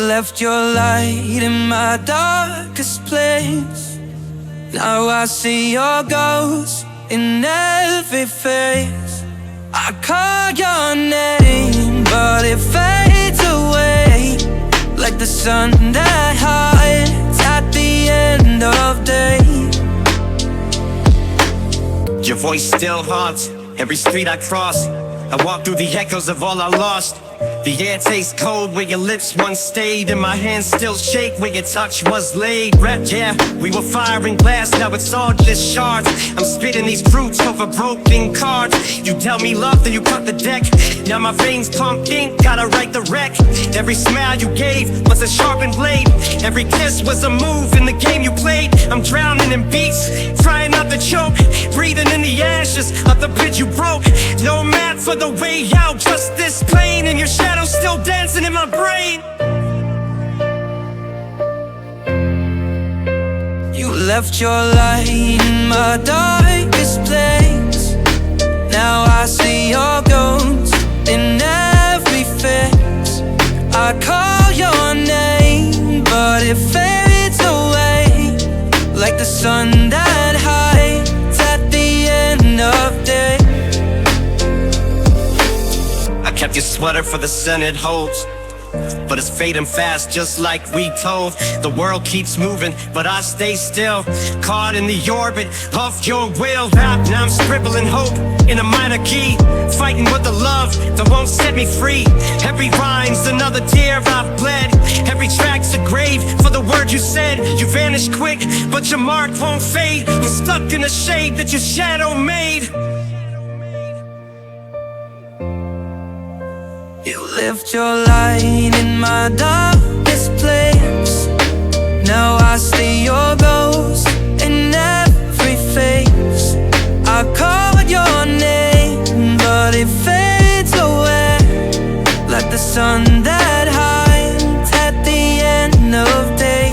left your light in my darkest place. Now I see your ghost in every face. I call your name, but it fades away, like the sun that hides at the end of day. Your voice still haunts every street I cross. I walk through the echoes of all I lost. The air tastes cold where your lips once stayed, and my hands still shake where your touch was laid. Yeah, we were firing glass, now it's all just shards. I'm spitting these fruits over broken cards. You tell me love, then you cut the deck. Now my veins pump ink, gotta write the wreck. Every smile you gave was a sharpened blade. Every kiss was a move in the game you played. I'm drowning in beats, trying not to choke, breathing in the ashes of the bridge you broke. No map for the way out, just this pain, and your shadow still dancing in my brain. You left your light in my darkest place. Now I see your ghost in every face. I call your name, but it fades away, like the sun that hides at the end of day. I kept your sweater for the sun it holds, but it's fading fast just like we told. The world keeps moving, but I stay still, caught in the orbit of your will. Now I'm scribbling hope in a minor key, fighting with the love that won't set me free. Every rhyme's another tear I've bled. Every track's a grave for the word you said. You vanish quick, but your mark won't fade. I'm stuck in the shade that your shadow made. You left your light in my darkest place. Now I see your ghost in every face. I called your name, but it fades away, like the sun that hides at the end of day.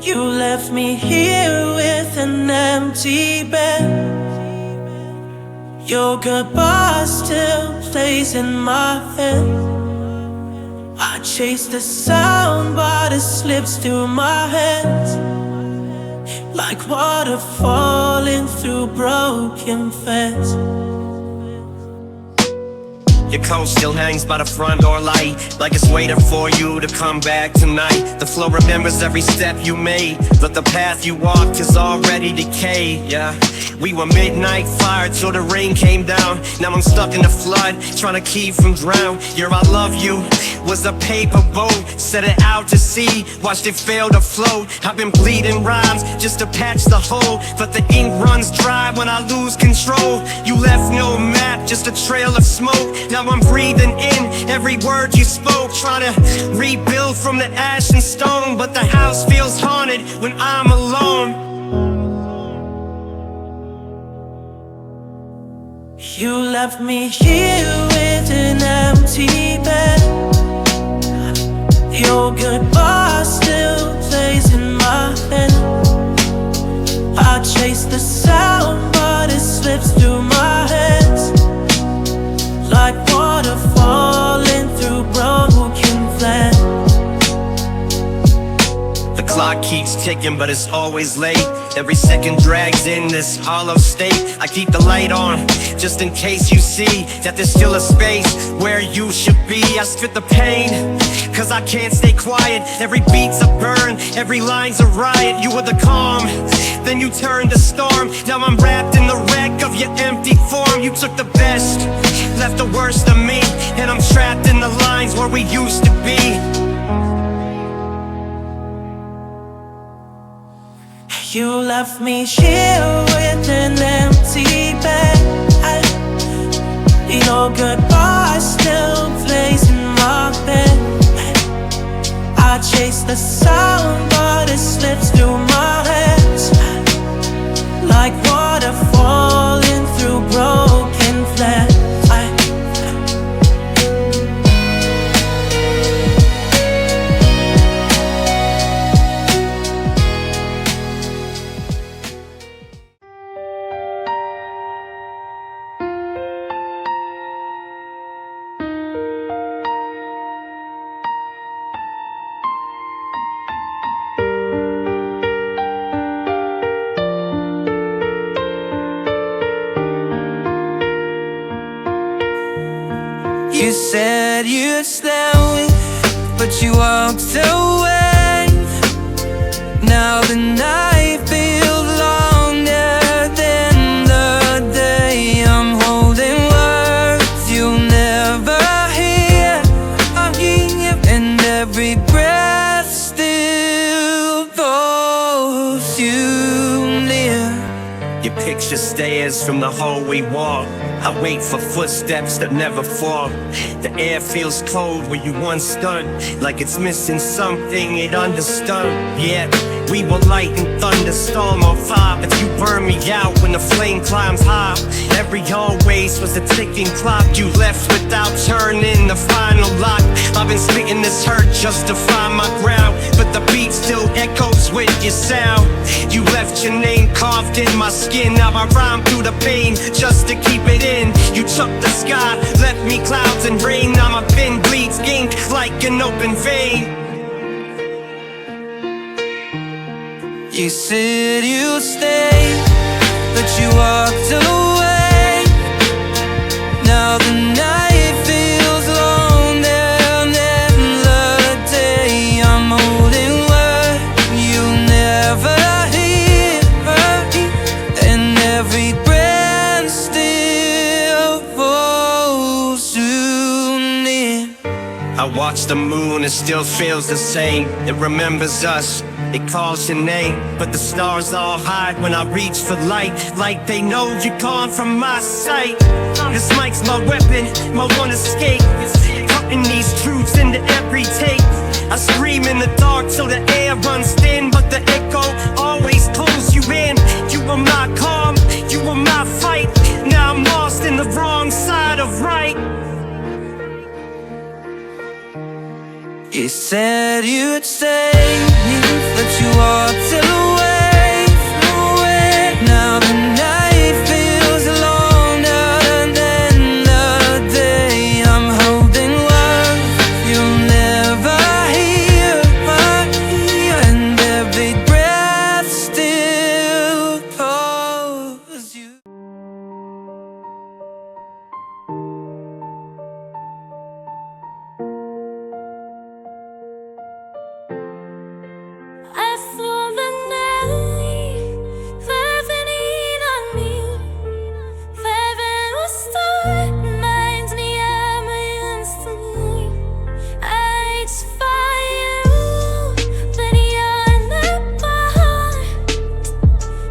You left me here with an empty bed. Your goodbye still plays in my head. I chase the sound, but it slips through my hands, like water falling through broken fence. Your coat still hangs by the front door light, like it's waiting for you to come back tonight. The floor remembers every step you made, but the path you walked is already decayed. Yeah, we were midnight fire till the rain came down. Now I'm stuck in the flood, trying to keep from drown. Your I love you was a paper boat, set it out to sea, watched it fail to float. I've been bleeding rhymes just to patch the hole, but the ink runs dry when I lose control. You left no map, just a trail of smoke. Now I'm breathing in every word you spoke, trying to rebuild from the ash and stone, but the house feels haunted when I'm alone. You left me here with an empty bed. Your goodbye still plays in my head. I chase the sound, but it slips through my hands, like water falling through broken flat. The clock keeps ticking, but it's always late. Every second drags in this hollow state. I keep the light on, just in case you see that there's still a space where you should be. I spit the pain, cause I can't stay quiet. Every beat's a burn, every line's a riot. You were the calm, then you turned to storm. Now I'm wrapped in the wreck of your empty form. You took the best, left the worst of me, and I'm trapped in the lines where we used to be. You left me here with an empty bed. Your goodbye still plays in my head. I chase the sound, but it slips through my hands, like water falling said you'd stay, but you walked away. Now the night feels longer than the day. I'm holding words you'll never hear. I'm here, and every breath still pulls you near. Your picture stares from the hallway wall. I wait for footsteps that never fall. The air feels cold where you once stood, like it's missing something it understood. Yeah, we were light in thunderstorm or fire, but you burn me out when the flame climbs high. Every always was a ticking clock. You left without turning the final lock. I've been spitting this hurt just to find my ground, but the beat still echoes with your sound. You left your name carved in my skin. Now I rhyme through the pain just to keep it in. You took the sky, left me clouds and rain. Now my pen bleeds ink like an open vein. You said you'd stay, but you walked away. Now the night feels longer than the day. I'm holding word you'll never hear, and every breath still pulls you near. I watch the moon, it still feels the same. It remembers us, it calls your name. But the stars all hide when I reach for light, like they know you're gone from my sight. This mic's my weapon, my one escape. Cutting these truths into every take. I scream in the dark till the air runs thin, but the echo always pulls you in. You were my calm, you were my fight. Now I'm lost in the wrong side of right. You said you'd stay, but you walked away, Now the night feels longer than the day. I'm holding words you'll never hear, and every breath still pulls you. I saw the night laughing in on me. Living a star reminds me of my instantly. I reach for you, but you're not part.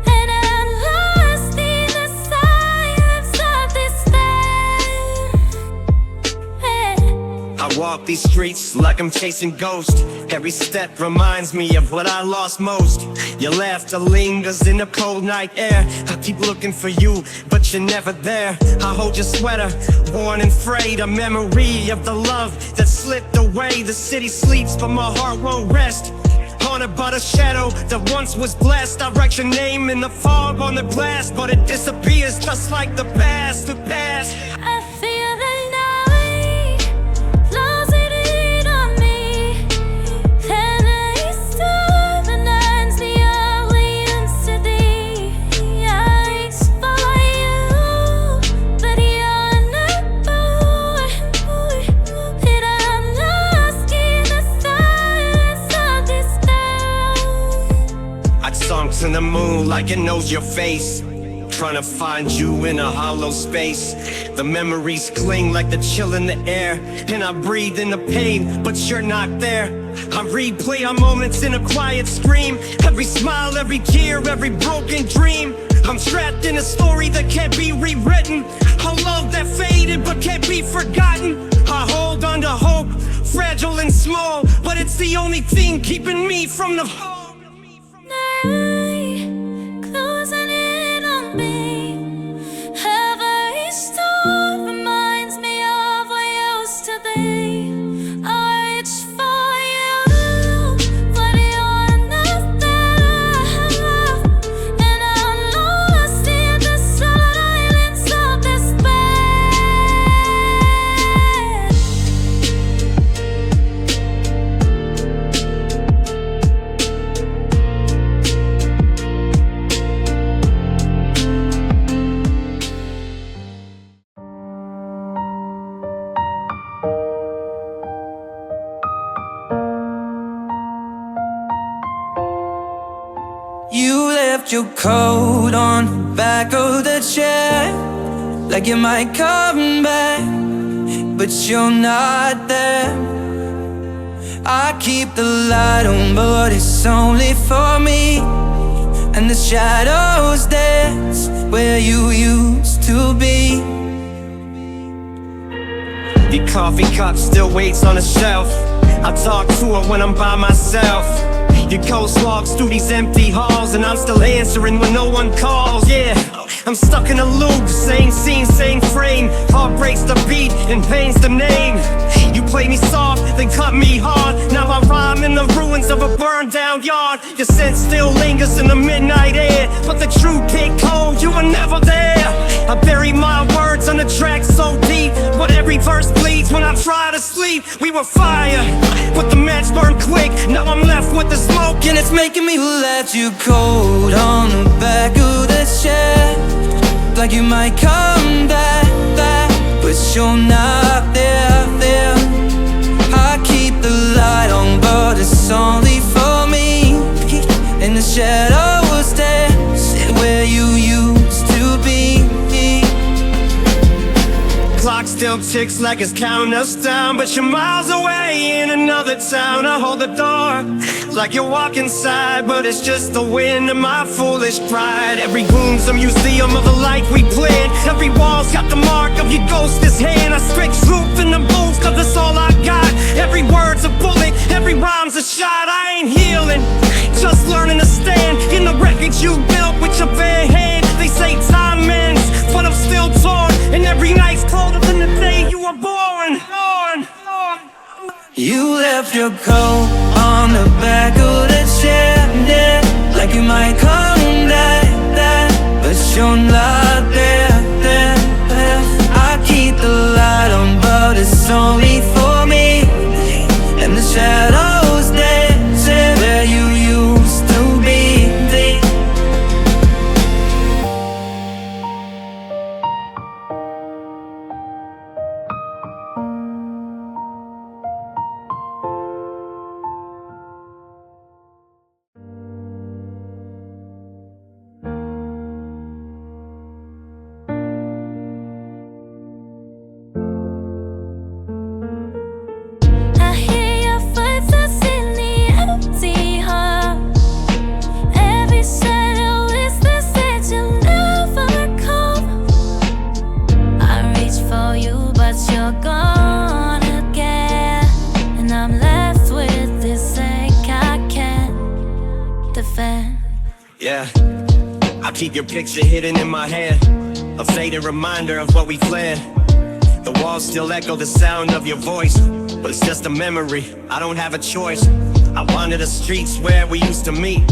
And I'm lost in the silence of despair. I walk these streets like I'm chasing ghosts. Every step reminds me of what I lost most. Your laughter lingers in the cold night air. I keep looking for you, but you're never there. I hold your sweater, worn and frayed, a memory of the love that slipped away. The city sleeps, but my heart won't rest. Haunted by the shadow that once was blessed. I write your name in the fog on the glass, but it disappears just like the past, the past. I feel the night closing in on me. Then I stop and reminds me of we used to be. I reach for you, but you're not born. And I'm lost in the silence of despair. I sunk to the moon like it knows your face, trying to find you in a hollow space. The memories cling like the chill in the air, and I breathe in the pain, but you're not there. I replay our moments in a quiet scream. Every smile, every tear, every broken dream. I'm trapped in a story that can't be rewritten. A love that faded but can't be forgotten. I hold on to hope, fragile and small, but it's the only thing keeping me from the home. Night closing in on me. Every storm reminds me of what used to be. I reach for you, but you're not there. And I'm lost in the silence of despair. left your coat on the back of the chair, like you might come back, but you're not there. I keep the light on, but it's only for me, and the shadows dance where you used to be. Your coffee cup still waits on the shelf. I talk to her when I'm by myself. Your ghost walks through these empty halls, and I'm still answering when no one calls. Yeah, I'm stuck in a loop, same scene, same frame. Heart breaks the beat and pain's the name. You play me soft, then cut me hard. Now I rhyme in the ruins of a burned down yard. Your scent still lingers in the midnight air, but the truth hit cold, you were never there. I bury my words on the track so deep, but every verse bleeds when I try to sleep. We were fire, but the match burned quick. Now I'm left with the smoke, And it's making me left you cold on the back of the chair, like you might come back, but you're not there, there. I keep the light on, but it's only for me, and the shadows dance where you used to be. clock still ticks like it's counting us down, but you're miles away in another town. I hold the door like you're walking inside, but it's just the wind of my foolish pride. Every room's a museum of the life we planned. Every wall's got the mark of your ghost's hand. I spit truth in the booth, cause that's all I got. Every word's a bullet, every rhyme's a shot. I ain't healing, just learning to stand in the wreckage you built with your bare hand. They say time ends, but I'm still torn, and every night's colder than the day you were born. You left your coat on the back of the chair, yeah, like you might come back, but you're not there, there, there. I keep the light on, but it's only for me, and the shadows dancing where you used to be. I hear your footsteps in the empty hall. Every shadow is the that you'll never come. I reach for you, but you're gone again, and I'm left with this ache I can't defend. Yeah, I keep your picture hidden in my head, a faded reminder of what we planned. The walls still echo the sound of your voice, but it's just a memory, I don't have a choice. I wander the streets where we used to meet.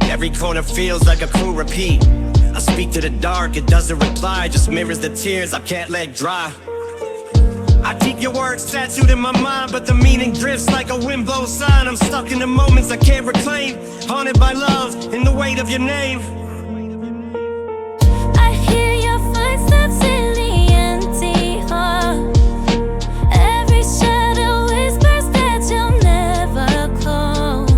Every corner feels like a cool repeat. I speak to the dark, it doesn't reply, just mirrors the tears I can't let dry. I keep your words tattooed in my mind, but the meaning drifts like a wind blown sign. I'm stuck in the moments I can't reclaim, haunted by love and the weight of your name. I hear your footsteps in the empty hall. Every shadow whispers that you'll never close.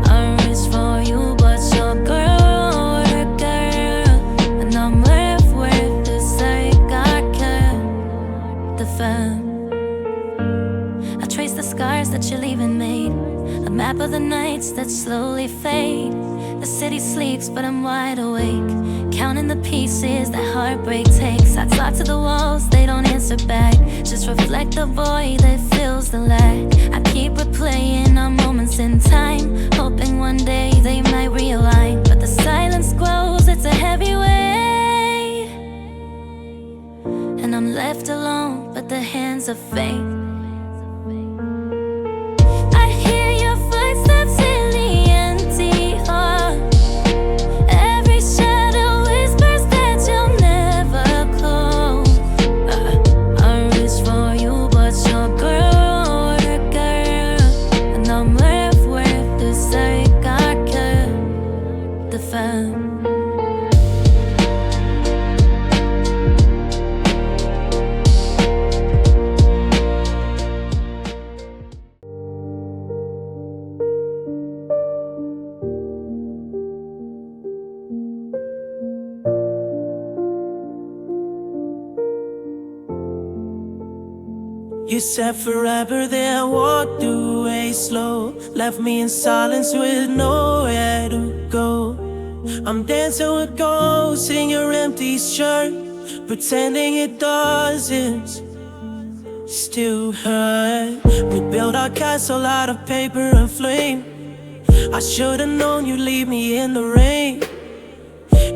I reach for you, but you're girl, and I'm left with this ache I can't defend. I trace the scars that you're leaving made, a map of the nights that slowly fade. The city sleeps, but I'm wide awake, counting the pieces that heartbreak takes. I talk to the walls, they don't answer back, just reflect the void that fills the lack. I keep replaying our moments in time, hoping one day they might realign. But the silence grows, it's a heavy weight, and I'm left alone, but the hands of fate. I hear your footsteps in the empty hall. Every shadow whispers that you'll never close. I reach for you, but you're girl, said forever, then walked away slow. Left me in silence with nowhere to go. I'm dancing with ghosts in your empty shirt, pretending it doesn't still hurt. We built our castle out of paper and flame. I should've known you'd leave me in the rain.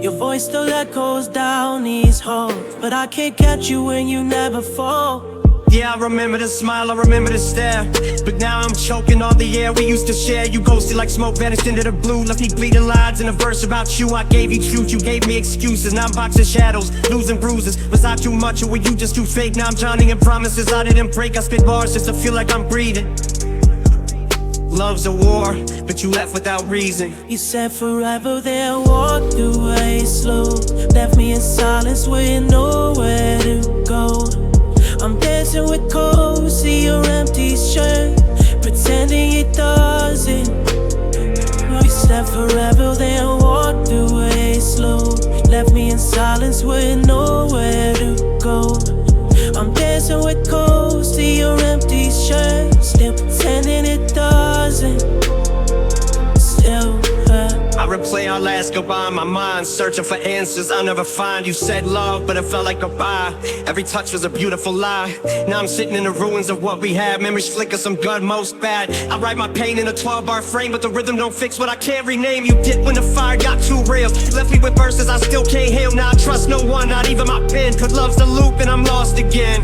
Your voice still echoes down these halls, but I can't catch you when you never fall. Yeah, I remember the smile, I remember the stare, but now I'm choking all the air we used to share. You ghosted like smoke, vanished into the blue, left me bleeding lines in a verse about you. I gave you truth, you gave me excuses. Now I'm boxing shadows, losing bruises. Was I too much or were you just too fake? Now I'm drowning in promises I didn't break. I spit bars just to feel like I'm breathing. Love's a war, but you left without reason. You said forever, then walked away slow. Left me in silence with nowhere to go. I'm dancing with cold, see your empty shirt, pretending it doesn't. You said forever, then walked away slow. Left me in silence with nowhere to go. I'm dancing with cold, see your empty shirt, still pretending it doesn't. Still hurt. I replay our last goodbye in my mind, searching for answers I'll never find. You said love, but it felt like goodbye. Every touch was a beautiful lie. Now I'm sitting in the ruins of what we had. Memories flicker, some good, most bad. I write my pain in a 12-bar frame, but the rhythm don't fix what I can't rename. You did when the fire got too real. Left me with verses I still can't heal. Now I trust no one, not even my pen, 'cause love's the loop and I'm lost again.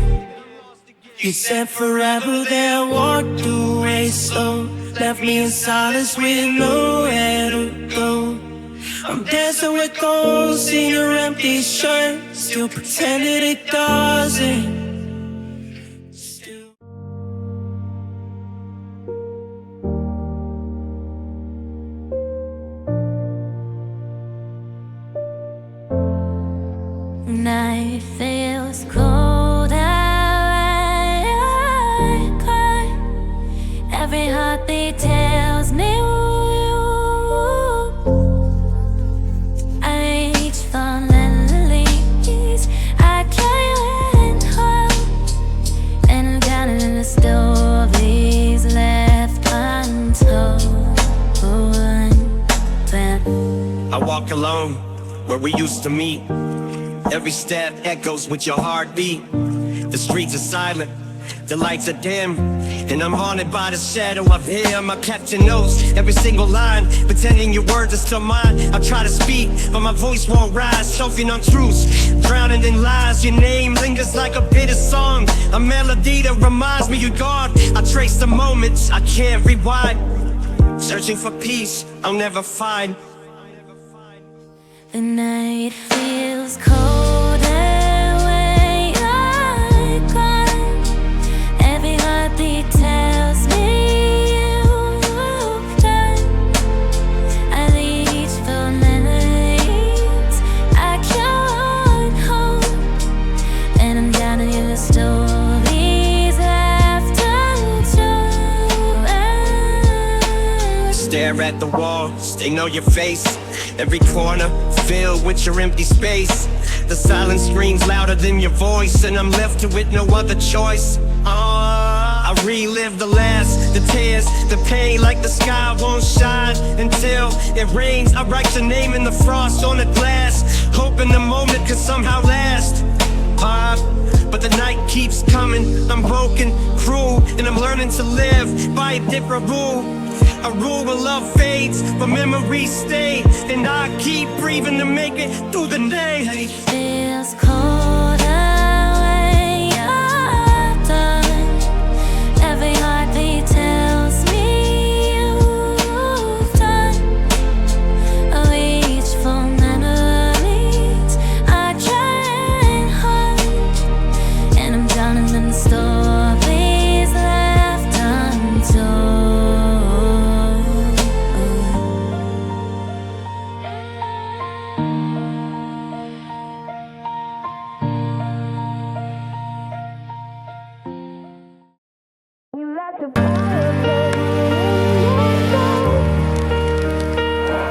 You said forever, then walked away slow. Left me in silence with nowhere to go. I'm dancing with ghosts in your empty shirt, still pretending it doesn't. Night feels cold outside. Every heartbeat tells me I reach for memories I can't hold, and I'm counting the stories left untold. I walk alone where we used to meet. Every step echoes with your heartbeat. The streets are silent, the lights are dim, and I'm haunted by the shadow of him. I kept your notes, every single line, pretending your words are still mine. I try to speak, but my voice won't rise, choking on truths, drowning in lies. Your name lingers like a bitter song, a melody that reminds me you're gone. I trace the moments I can't rewind, searching for peace I'll never find. The night feels colder when you're gone. Every heartbeat tells me you've done. I reach for memories I can't hold, and I'm drowning in the stories left untold. Stare at the walls, they know your face. Every corner filled with your empty space. The silence screams louder than your voice, and I'm left with no other choice. I relive the last, the tears, the pain, like the sky won't shine until it rains. I write your name in the frost on the glass, hoping the moment could somehow last. But the night keeps coming. I'm broken, cruel, and I'm learning to live by a different rule. A rule where love fades, but memories stay, and I keep breathing to make it through the day. It feels colder when you're done. Every heartbeat tells me you've done. I reach for memories I can't hold, and I'm drowning in the stories left untold.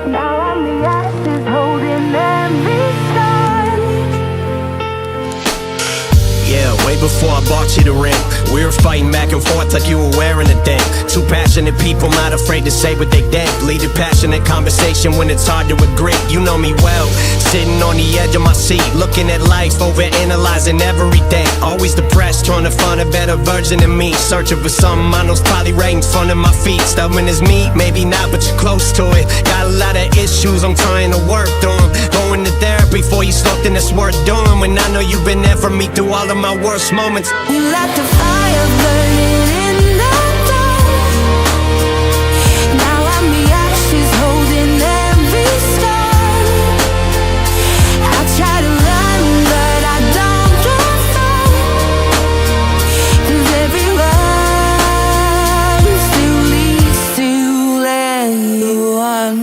Now I'm the ashes holding every stone. Yeah, way before I bought you the ring. We were fighting back and forth like you were wearing a thing. Two passionate people not afraid to say what they think. Lead a passionate conversation when it's hard to agree. You know me well, sitting on the edge of my seat, looking at life, overanalyzing everything. Always depressed, trying to find a better version of me. Searching for something I know's probably right in front of my feet. Stubborn as me, maybe not, but you're close to it. Got a lot of issues, I'm trying to work through them. Going to therapy before you something that's worth doing. When I know you've been there for me through all of my worst moments. You let the fire burning in the dark. Now I'm the ashes holding every scar. I try to run but I don't go far, 'cause every run still leads to anyone.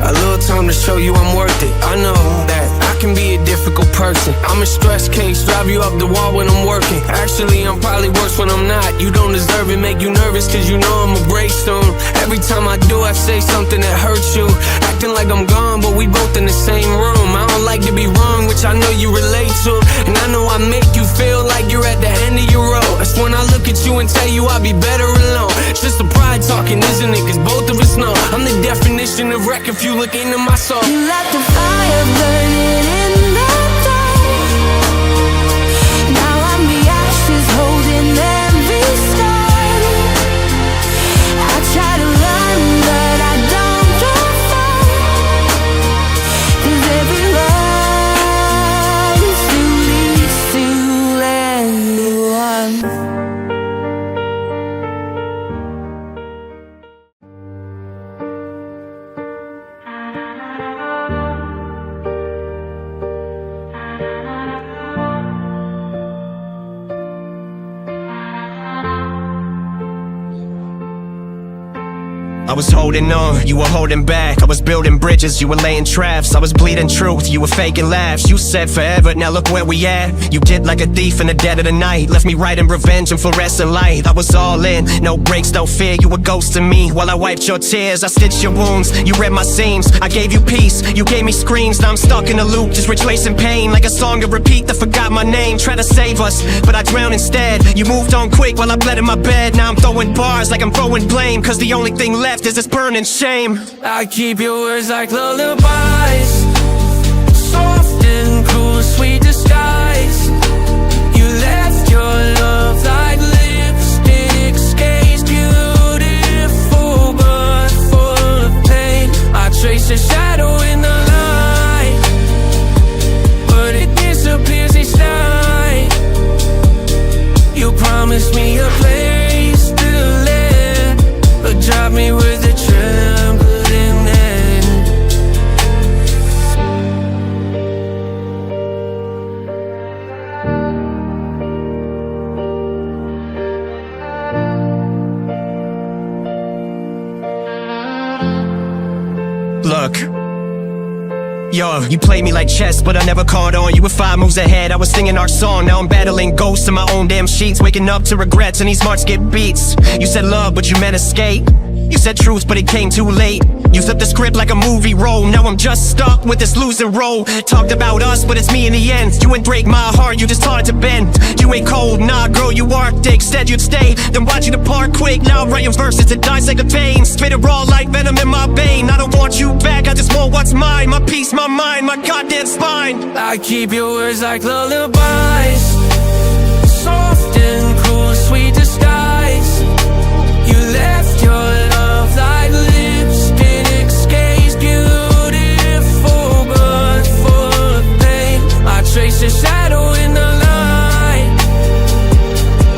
A little time to show you I'm worth it. I know that I can be a difficult person. I'm a stress case, drive you up the wall when I'm working. Actually, I'm probably worse when I'm not. You don't deserve it, make you nervous, cause you know I'ma break soon. Every time I do, I say something that hurts you. Acting like I'm gone, but we both in the same room. I don't like to be wrong, which I know you relate to. And I know I make you feel like you're at the end of your road. That's when I look at you and tell you I'll be better alone. It's just the pride talking, isn't it? Cause both of us know I'm the definition of wreck if you look into my soul. You let the fire burning in the dark. Now I'm the ashes holding every scar. I try to run but I don't go far, 'cause every run still leads to anyone. I was holding on, you were holding back. I was building bridges, you were laying traps. I was bleeding truth, you were faking laughs. You said forever, now look where we at. You did like a thief in the dead of the night. Left me writing revenge and fluorescent light. I was all in, no breaks, no fear. You were ghosting me while I wiped your tears. I stitched your wounds, you read my seams. I gave you peace, you gave me screams. Now I'm stuck in a loop, just retracing pain. Like a song to repeat that forgot my name. Try to save us, but I drowned instead. You moved on quick while I bled in my bed. Now I'm throwing bars like I'm throwing blame, 'cause the only thing left is this burning shame. I keep your words like lullabies, soft and cool, sweet disguise. You left your love like lipstick skates, beautiful but full of pain. I trace a shadow in the light, but it disappears each night. You promised me a place to live, but drop me with a trembling hand. Look, yo, you played me like chess, but I never caught on. You were 5 moves ahead, I was singing our song. Now I'm battling ghosts in my own damn sheets, waking up to regrets and these marks get beats. You said love, but you meant escape. You said truth, but it came too late. You flipped the script like a movie role. Now I'm just stuck with this losing role. Talked about us, but it's me in the end. You ain't break my heart, you just taught it to bend. You ain't cold, nah girl, you Arctic. Said you'd stay, then watch you depart quick. Now I'm writing verses to dissect the pain. Spit it raw like venom in my vein. I don't want you back, I just want what's mine. My peace, my mind, my goddamn spine. I keep your words like lullabies, soft and cool, sweet disguise. You left your love like lipstick skates, beautiful but full of pain. I trace a shadow in the light,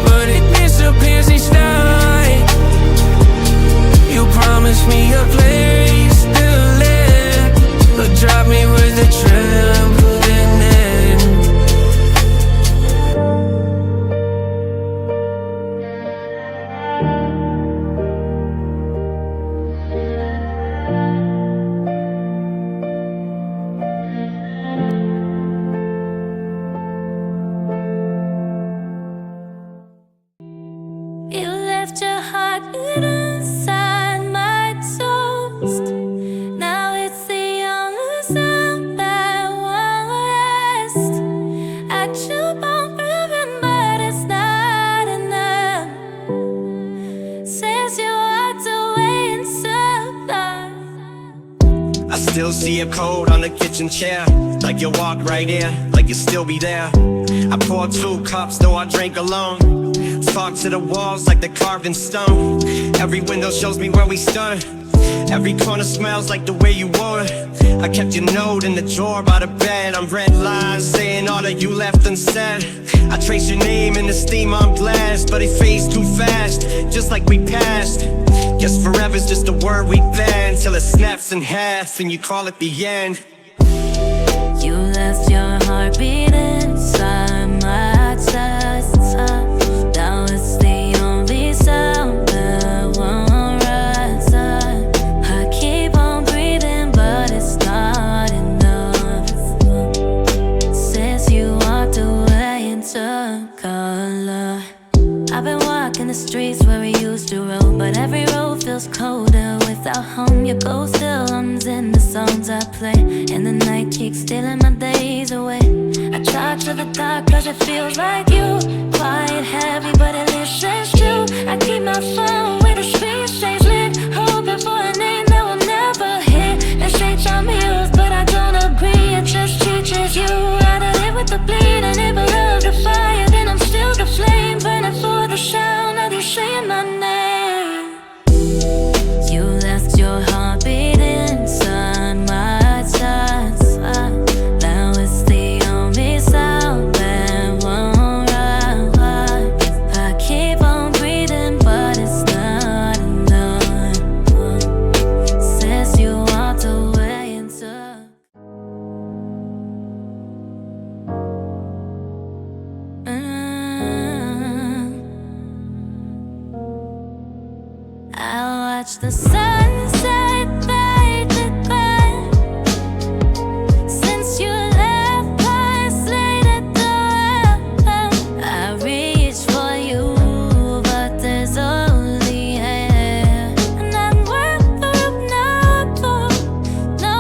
but it disappears each night. You promised me a place to live, but drop me with a trembling hand. You left your heart inside my toast. Now it's the only sound that won't rest. I jump on ribbon, but it's still see your code on the kitchen chair, like you walk right here, like you still be there. I pour 2 cups, though I drink alone. Talk to the walls like they're carved in stone. Every window shows me where we stood. Every corner smells like the way you wore it. I kept your note in the drawer by the bed. I'm red lines saying all that you left unsaid. I trace your name in the steam on blast, but it fades too fast, just like we passed. Guess forever's just a word we bend till it snaps in half and you call it the end. You left your heartbeat inside my chest. Now it's the only sound that won't rise up. I keep on breathing, but it's not enough. Since you walked away into color, I've been walking the streets where we used to roll, but every road feels colder without home. Your ghost still hums in the songs I play, and the night keeps stealing my days away. I talk to the dark cause it feels like you. Quiet, heavy, but it listens true. I keep my phone with the screen stays lit, hoping for a name that will never hit. They say try me use, but I don't agree. It just teaches you how to live with the bleed. And if I love the fire, then I'm still the flame, burning for the sound of you saying my name. You left your heartbeat inside my chest. Now it's the only sound that won't rise. I keep on breathing, but it's not enough. Since you walked away into I watch the sunset fade to gray. Since you left, isolated the I reach for you, but there's only air. And I'm worth no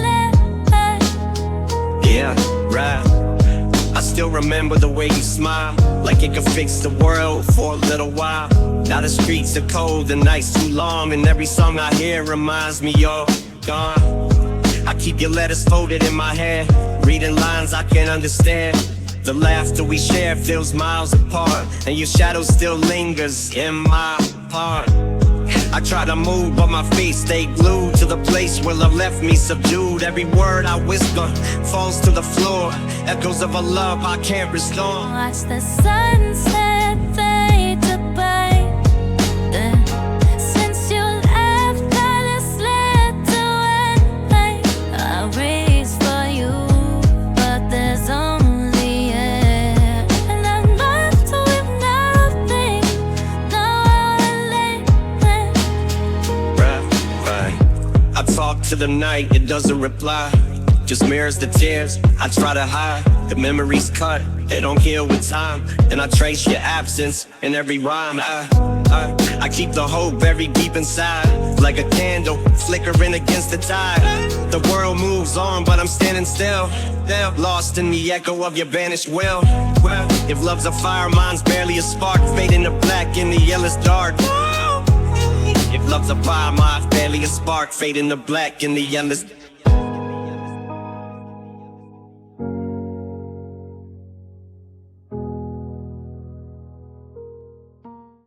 left. Yeah, right. I still remember the way you smile, like it could fix the world for a little while. Now the streets are cold, the night's too long, and every song I hear reminds me you're gone. I keep your letters folded in my hand, reading lines I can't understand. The laughter we share feels miles apart, and your shadow still lingers in my heart. I try to move, but my feet stay glued to the place where love left me subdued. Every word I whisper falls to the floor, echoes of a love I can't restore. Watch the sunset fade to black. Since you left, I slid to end. I reach for you, but there's only air. And I'm left with nothing, Right. I talk to the night, it doesn't reply, just mirrors the tears I try to hide. The memories cut, they don't heal with time, and I trace your absence in every rhyme. I keep the hope very deep inside, like a candle flickering against the tide. The world moves on, but I'm standing still, lost in the echo of your vanished will. Well, if love's a fire, mine's barely a spark, fading to black in the endless dark. If love's a fire, mine's barely a spark, fading to black in the endless